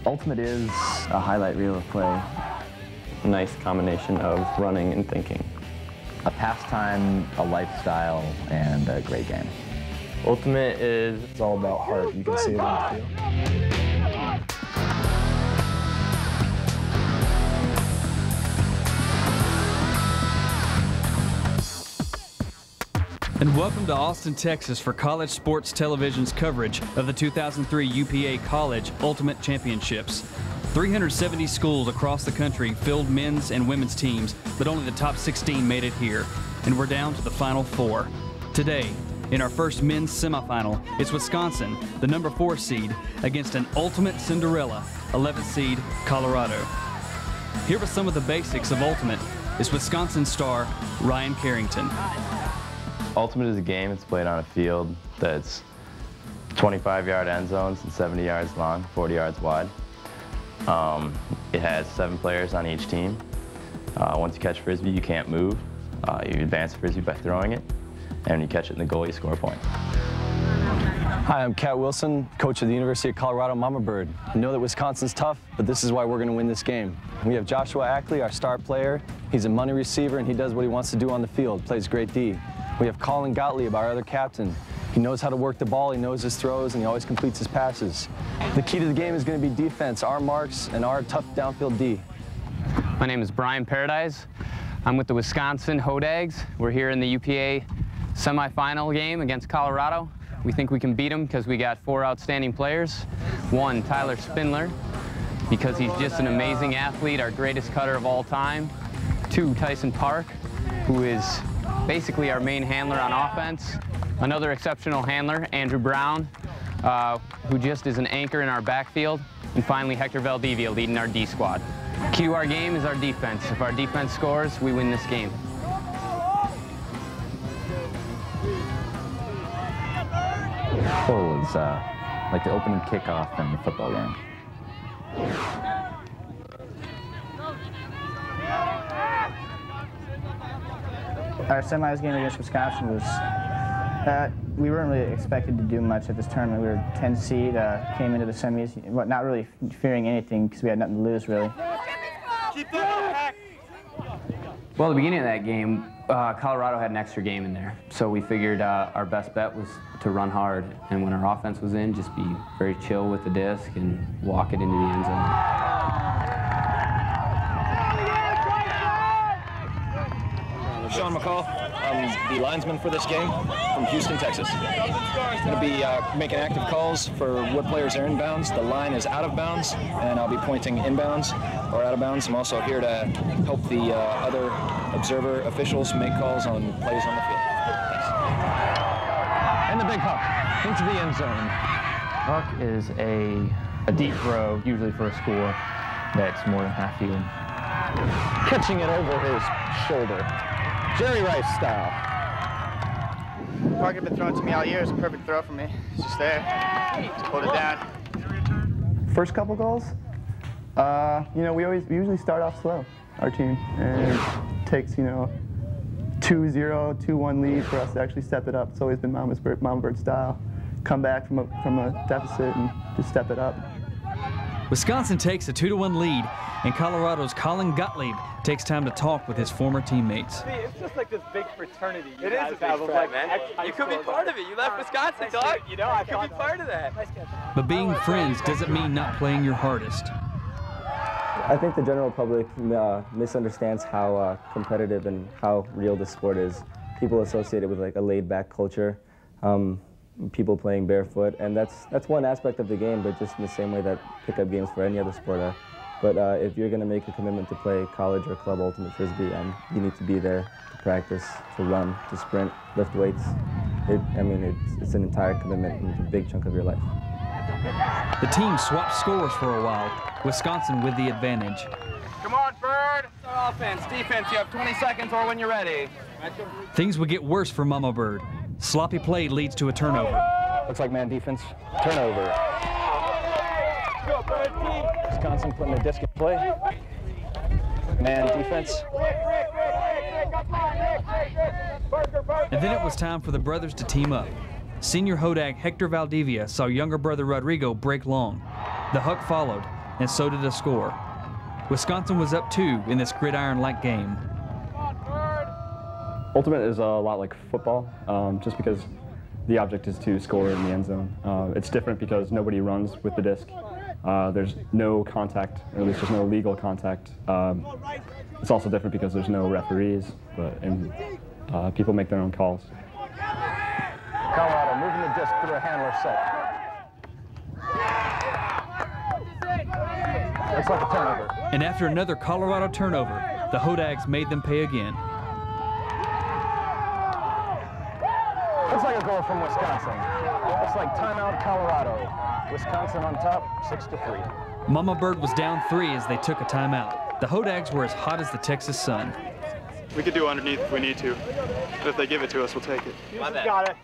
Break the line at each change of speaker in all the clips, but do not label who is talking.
Ultimate is a highlight reel of play.
A nice combination of running and thinking.
A pastime, a lifestyle, and a great game.
Ultimate is...
It's all about heart. You can see it on the field.
And welcome to Austin, Texas for College Sports Television's coverage of the 2003 UPA College Ultimate Championships. 370 schools across the country filled men's and women's teams, but only the top 16 made it here. And we're down to the final 4. Today, in our first men's semifinal, it's Wisconsin, the number 4 seed, against an ultimate Cinderella, 11th seed Colorado. Here are some of the basics of Ultimate. Is Wisconsin star Ryan Carrington.
Ultimate is a game. It's played on a field that's 25-yard end zones and 70 yards long, 40 yards wide. It has 7 players on each team. Once you catch Frisbee, you can't move. You advance Frisbee by throwing it, and when you catch it in the goal, you score a point.
Hi, I'm Cat Wilson, coach of the University of Colorado Mama Bird. I know that Wisconsin's tough, but this is why we're going to win this game. We have Joshua Ackley, our star player. He's a money receiver, and he does what he wants to do on the field, plays great D. We have Colin Gottlieb, our other captain. He knows how to work the ball, he knows his throws, and he always completes his passes. The key to the game is going to be defense, our marks, and our tough downfield D.
My name is Brian Paradise. I'm with the Wisconsin Hodags. We're here in the UPA semifinal game against Colorado. We think we can beat them because we got 4 outstanding players. 1, Tyler Spindler, because he's just an amazing athlete, our greatest cutter of all time. 2, Tyson Park, who is basically our main handler on offense. Another exceptional handler, Andrew Brown, who just is an anchor in our backfield. And finally, Hector Valdivia leading our D squad. Key to our game is our defense. If our defense scores, we win this game.
Goal was like the opening kickoff in the football game.
Our semis game against Wisconsin was, we weren't really expected to do much at this tournament. We were 10 seed, came into the semis, but not really fearing anything because we had nothing to lose, really.
Well, at the beginning of that game, Colorado had an extra game in there. So we figured our best bet was to run hard. And when our offense was in, just be very chill with the disc and walk it into the end zone.
Sean McCall. I'm the linesman for this game from Houston, Texas. I'm going to be making active calls for what players are inbounds. The line is out of bounds, and I'll be pointing inbounds or out of bounds. I'm also here to help the other observer officials make calls on plays on the field. Thanks.
And the big huck into the end zone.
Huck is a deep throw, usually for a score that's more than half field.
Catching it over his shoulder. Jerry Rice style.
Park had been throwing to me all year. It's a perfect throw for me. It's just there. Just hold it down.
First couple goals, you know, we usually start off slow, our team, and it takes, you know, 2-0, 2-1 lead for us to actually step it up. It's always been Mama Bird style. Come back from a deficit and just step it up.
Wisconsin takes a 2-1 lead, and Colorado's Colin Gottlieb takes time to talk with his former teammates.
It's just like this big fraternity.
It is a big frat, man. You could be part of it. You left Wisconsin, dog.
You know, I
could be part of that.
But being friends doesn't mean not playing your hardest.
I think the general public misunderstands how competitive and how real this sport is. People associate it with like a laid-back culture, people playing barefoot, and that's one aspect of the game, but just in the same way that pickup games for any other sport are. But if you're going to make a commitment to play college or club ultimate frisbee, you need to be there to practice, to run, to sprint, lift weights. It's an entire commitment and it's a big chunk of your life.
The team swapped scores for a while, Wisconsin with the advantage.
Come on, Bird. Offense, defense, you have 20 seconds or when you're ready.
Things would get worse for Mama Bird. Sloppy play leads to a turnover.
Looks like man defense. Turnover. Wisconsin putting the disc in play. Man defense.
And then it was time for the brothers to team up. Senior Hodag Hector Valdivia saw younger brother Rodrigo break long. The huck followed, and so did a score. Wisconsin was up 2 in this gridiron-like game.
Ultimate is a lot like football, just because the object is to score in the end zone. It's different because nobody runs with the disc. There's no contact, or at least there's no legal contact. It's also different because there's no referees, and people make their own calls.
Colorado moving the disc through a handler set. Looks like a turnover.
And after another Colorado turnover, the Hodags made them pay again.
Looks like a goal from Wisconsin. Looks like timeout Colorado. Wisconsin on top, 6-3.
Mama Bird was down 3 as they took a timeout. The Hodags were as hot as the Texas sun.
We could do underneath if we need to, but if they give it to us, we'll take it.
Houston's got it.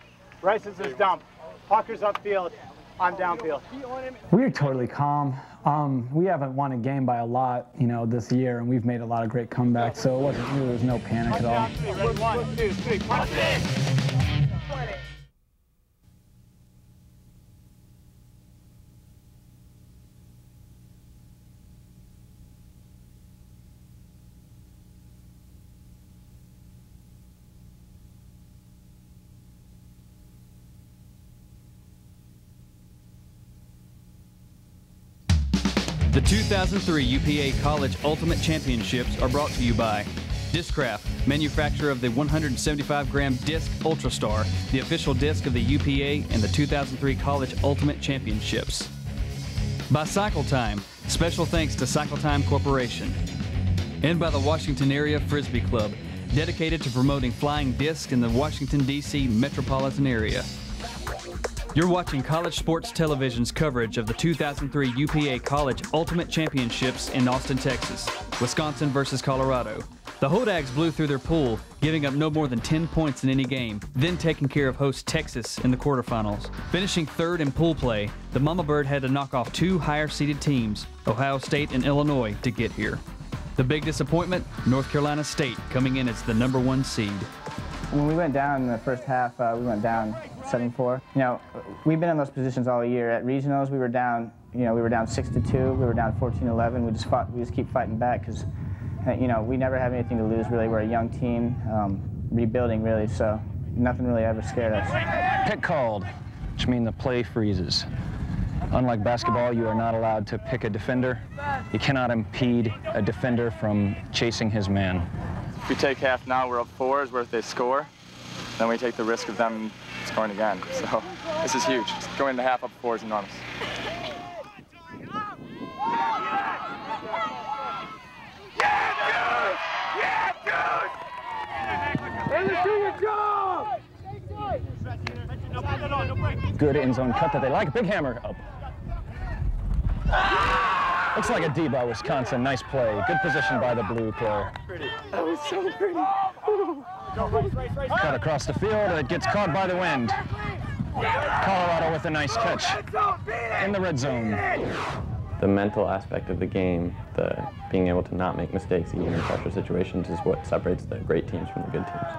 Rice's is dump. Pucker's upfield. I'm downfield.
We're totally calm. We haven't won a game by a lot, this year, and we've made a lot of great comebacks, so there was no panic at all.
1, 2, 3, punch it!
The 2003 UPA College Ultimate Championships are brought to you by Discraft, manufacturer of the 175-gram Disc Ultra Star, the official disc of the UPA and the 2003 College Ultimate Championships. By Cycle Time, special thanks to Cycle Time Corporation. And by the Washington Area Frisbee Club, dedicated to promoting flying discs in the Washington, D.C. metropolitan area. You're watching College Sports Television's coverage of the 2003 UPA College Ultimate Championships in Austin, Texas, Wisconsin versus Colorado. The Hodags blew through their pool, giving up no more than 10 points in any game, then taking care of host Texas in the quarterfinals. Finishing 3rd in pool play, the Mama Bird had to knock off 2 higher-seeded teams, Ohio State and Illinois, to get here. The big disappointment, North Carolina State coming in as the #1 seed.
When we went down in the first half, we went down 7-4. We've been in those positions all year. At regionals, we were down, we were down 6-2. We were down 14-11. We just keep fighting back because, we never have anything to lose really. We're a young team, rebuilding really, so nothing really ever scared us.
Pick called, which means the play freezes. Unlike basketball, you are not allowed to pick a defender. You cannot impede a defender from chasing his man.
If we take half now, we're up 4 is where if they score. Then we take the risk of them scoring again. So this is huge. Going into half up 4 is enormous.
Good end zone cut that they like. Big hammer up. Looks like a D by Wisconsin. Nice play. Good position by the blue player.
That was so pretty.
Cut across the field. It gets caught by the wind. Colorado with a nice catch in the red zone.
The mental aspect of the game, being able to not make mistakes even in pressure situations, is what separates the great teams from the good teams.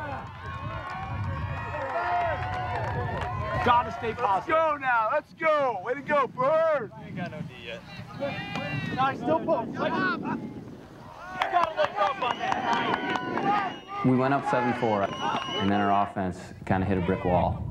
Gotta stay positive. Let's go now. Let's go. Way to go, Bird.
We ain't got no D yet.
Nice, still push.
We went up 7-4, and then our offense kind of hit a brick wall.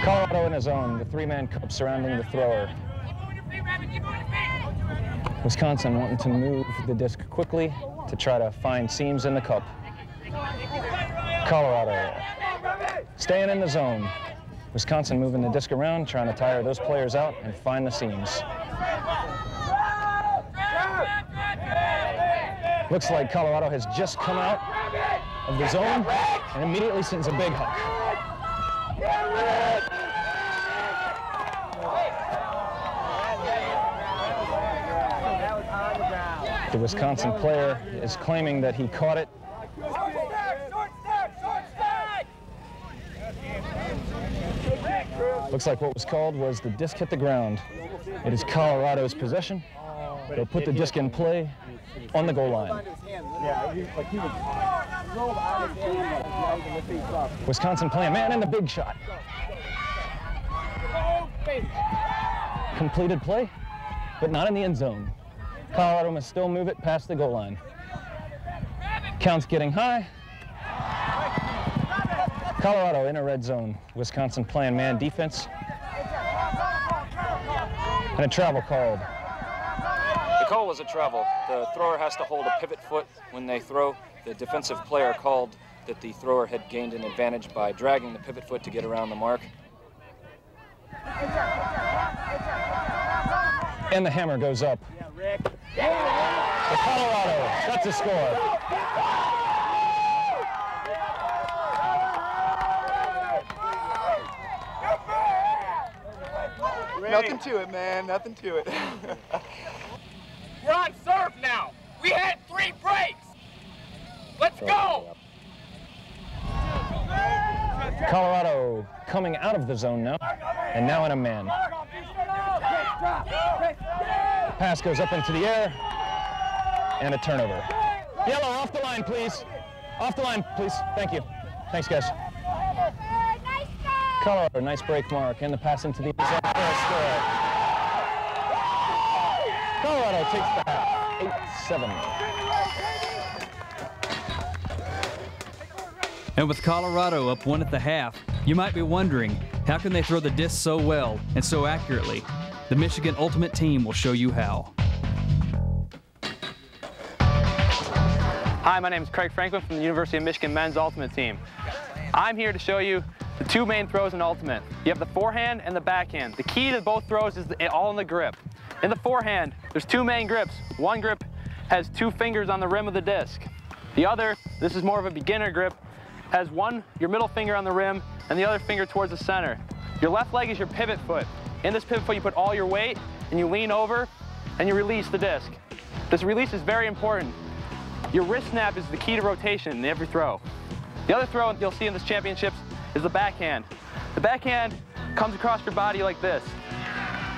Colorado in his own, the 3-man cup surrounding the thrower. Wisconsin wanting to move the disc quickly to try to find seams in the cup. Colorado staying in the zone. Wisconsin moving the disc around, trying to tire those players out and find the seams. Looks like Colorado has just come out of the zone and immediately sends a big huck. The Wisconsin player is claiming that he caught it. Looks like what was called was the disc hit the ground. It is Colorado's possession. They'll put the disc in play on the goal line. Wisconsin playing man and the big shot. Completed play, but not in the end zone. Colorado must still move it past the goal line. Count's getting high. Colorado in a red zone. Wisconsin playing man defense. And a travel called.
The call was a travel. The thrower has to hold a pivot foot when they throw. The defensive player called that the thrower had gained an advantage by dragging the pivot foot to get around the mark.
And the hammer goes up. For Colorado, that's a score.
Nothing to it, man. Nothing to it.
We're on serve now. We had 3 breaks. Let's go.
Colorado coming out of the zone now, and now in a man. Pass goes up into the air, and a turnover. Yellow, off the line, please. Off the line, please. Thank you. Thanks, guys. Colorado, nice break mark, and the pass into the end zone for a score. Colorado takes the half, 8-7.
And with Colorado up 1 at the half, you might be wondering, how can they throw the disc so well and so accurately? The Michigan Ultimate Team will show you how.
Hi, my name is Craig Franklin from the University of Michigan Men's Ultimate Team. I'm here to show you the 2 main throws in Ultimate. You have the forehand and the backhand. The key to both throws is all in the grip. In the forehand, there's 2 main grips. One grip has 2 fingers on the rim of the disc. The other, this is more of a beginner grip, has your middle finger on the rim and the other finger towards the center. Your left leg is your pivot foot. In this pivot foot, you put all your weight and you lean over and you release the disc. This release is very important. Your wrist snap is the key to rotation in every throw. The other throw you'll see in this championships is the backhand. The backhand comes across your body like this.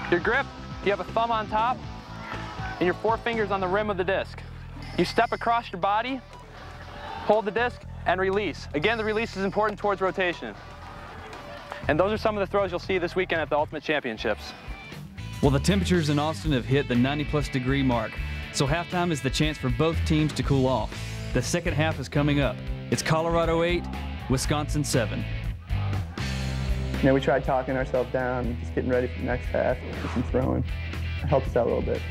Your grip, you have a thumb on top and your 4 fingers on the rim of the disc. You step across your body, hold the disc, and release. Again, the release is important towards rotation. And those are some of the throws you'll see this weekend at the Ultimate Championships.
Well, the temperatures in Austin have hit the 90+ degree mark, so halftime is the chance for both teams to cool off. The second half is coming up. It's Colorado 8, Wisconsin 7.
You know, we tried talking ourselves down, just getting ready for the next half, get some throwing. It helped us out a little bit.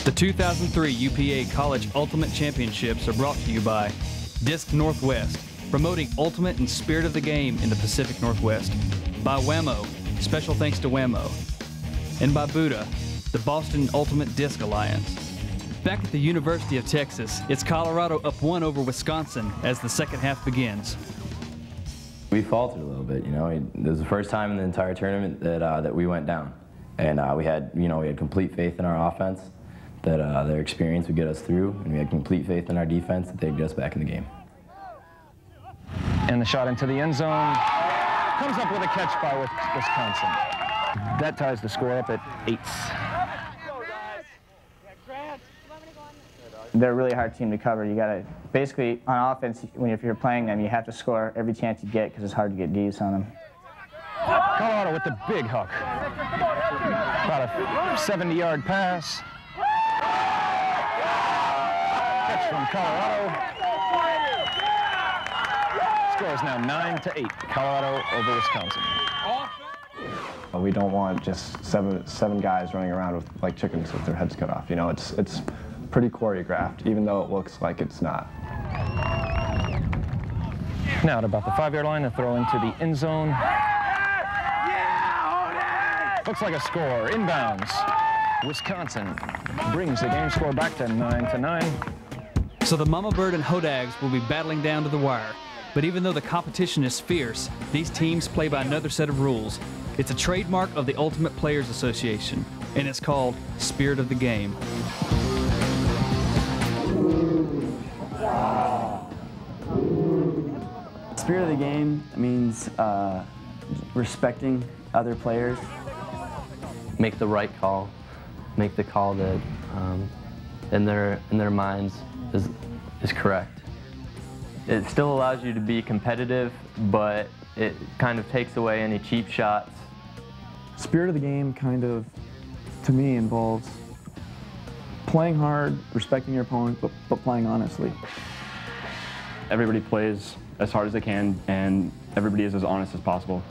The 2003 UPA College Ultimate Championships are brought to you by Disc Northwest, promoting ultimate and spirit of the game in the Pacific Northwest. By Whammo, special thanks to Whammo. And by Buddha, the Boston Ultimate Disc Alliance. Back at the University of Texas, it's Colorado up 1 over Wisconsin as the second half begins.
We faltered a little bit, you know. It was the first time in the entire tournament that we went down. And we had complete faith in our offense, that their experience would get us through, and we had complete faith in our defense that they'd get us back in the game.
And the shot into the end zone comes up with a catch by Wisconsin. That ties the score up at 8.
They're a really hard team to cover. You gotta, basically, on offense, if you're playing them, you have to score every chance you get because it's hard to get D's on them.
Colorado with the big hook. About a 70-yard pass. Catch from Colorado. Score is now 9-8. Colorado over Wisconsin.
We don't want just seven guys running around with like chickens with their heads cut off. You know, it's pretty choreographed, even though it looks like it's not.
Now at about the 5-yard line, the throw into the end zone. Looks like a score, inbounds. Wisconsin brings the game score back to 9-9.
So the Mama Bird and Hodags will be battling down to the wire. But even though the competition is fierce, these teams play by another set of rules. It's a trademark of the Ultimate Players Association, and it's called Spirit of the Game.
Spirit of the game means respecting other players.
Make the right call. Make the call that in their minds is correct. It still allows you to be competitive, but it kind of takes away any cheap shots.
Spirit of the game kind of, to me, involves playing hard, respecting your opponent, but playing honestly.
Everybody plays as hard as they can, and everybody is as honest as possible.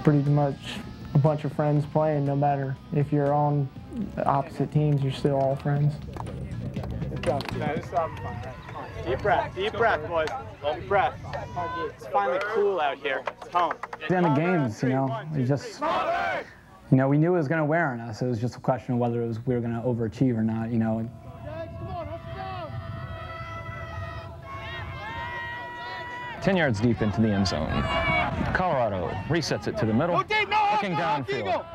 Pretty much a bunch of friends playing, no matter if you're on opposite teams, you're still all friends.
Deep breath, boys. Deep breath. It's finally cool out here. It's home.
In the games, you know, we just, you know, we knew it was going to wear on us. It was just a question of whether we were going to overachieve or not, you know.
10 yards deep into the end zone. Colorado resets it to the middle, looking downfield.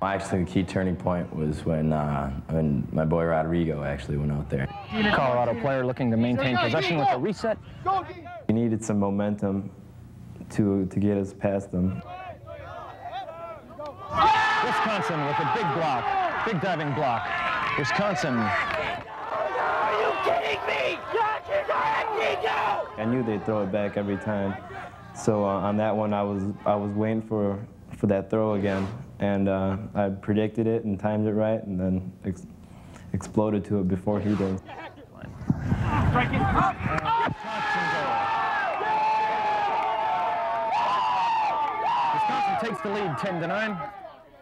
Actually, the key turning point was when my boy Rodrigo actually went out there.
Colorado player looking to maintain possession with a reset.
We needed some momentum to get us past them.
Wisconsin with a big block, big diving block. Wisconsin.
Are you kidding me?
I knew they'd throw it back every time. So on that one, I was waiting for that throw again. And I predicted it and timed it right, and then exploded to it before he did.
Wisconsin takes the lead 10-9.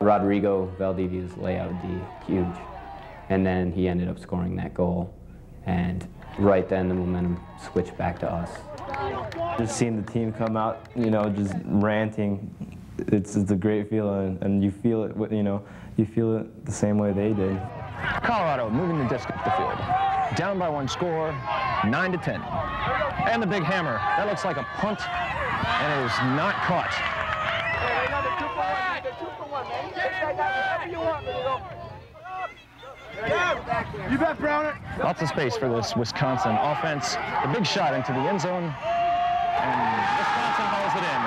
Rodrigo Valdivia's layout D, huge. And then he ended up scoring that goal. And right then the momentum switched back to us.
Just seeing the team come out, you know, just ranting. It's a great feeling, and you feel it, you know, you feel it the same way they did.
Colorado moving the disc up the field. Down by one score, 9-10. And the big hammer. That looks like a punt, and it is not caught.
You bet, Browner.
Lots of space for this Wisconsin offense. The big shot into the end zone, and Wisconsin hauls it in.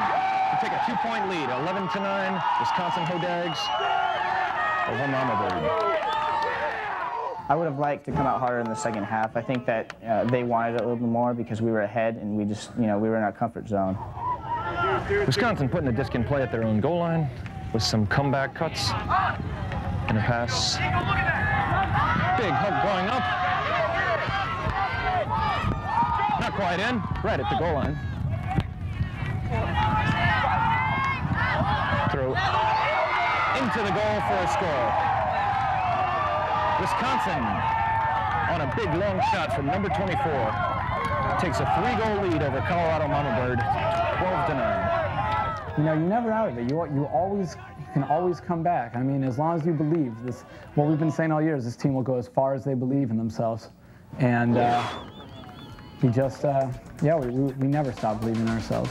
Take a 2-point lead, 11-9. Wisconsin Hodags over Mama Bird.
I would have liked to come out harder in the second half. I think that they wanted it a little bit more because we were ahead and we just, you know, we were in our comfort zone.
Wisconsin putting the disc in play at their own goal line with some comeback cuts and a pass. Big hug going up. Not quite in, right at the goal line. Throw into the goal for a score. Wisconsin on a big long shot from number 24 takes a 3-goal lead over Colorado Mama Bird, 12-9.
You know, you're never out of it. You can always come back. I mean, as long as you believe this, what we've been saying all year is this team will go as far as they believe in themselves, and we just, yeah, we never stop believing in ourselves.